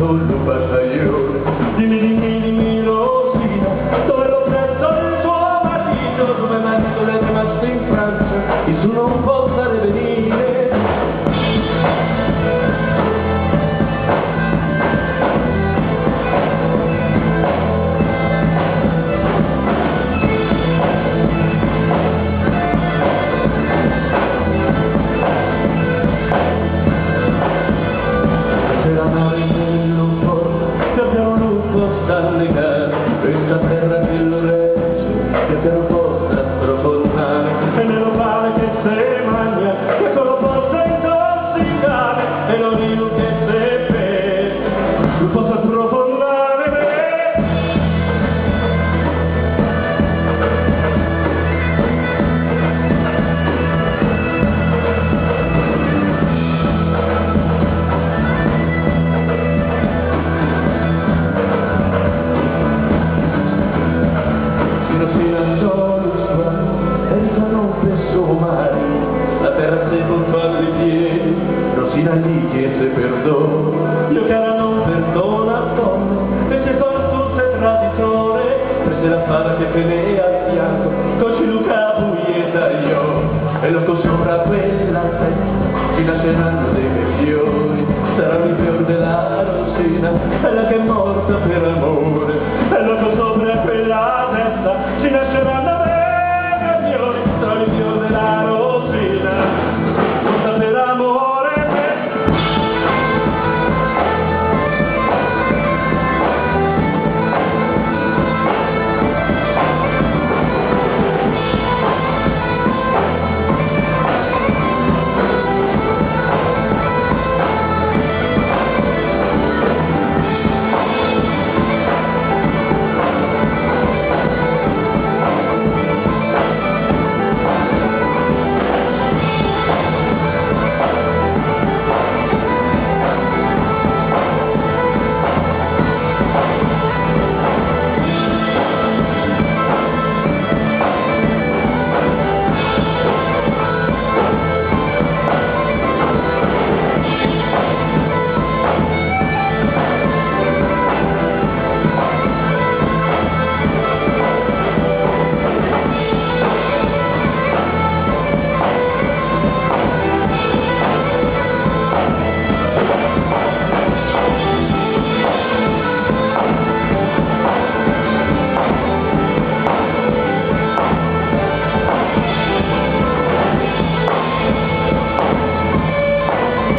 con un battaglione. Dimmi Rosina, dove l'ho preso il tuo marito, dove marito è rimasto in Francia e tu non può stare venire. Questa terra che lo regge, che te lo possa sprofondare, e nello male che se magna, che te lo possa intossicare, e l'olio che se beve, lo possa sprofondare me. La terra se controlla i piedi, Rosina gli chiese perdono. Io cara non perdona donne, fece con tu sei traditore, prese la spada che teneva al fianco, coci Luca buie tagliò, e lo sopra quella testa, si nasceranno dei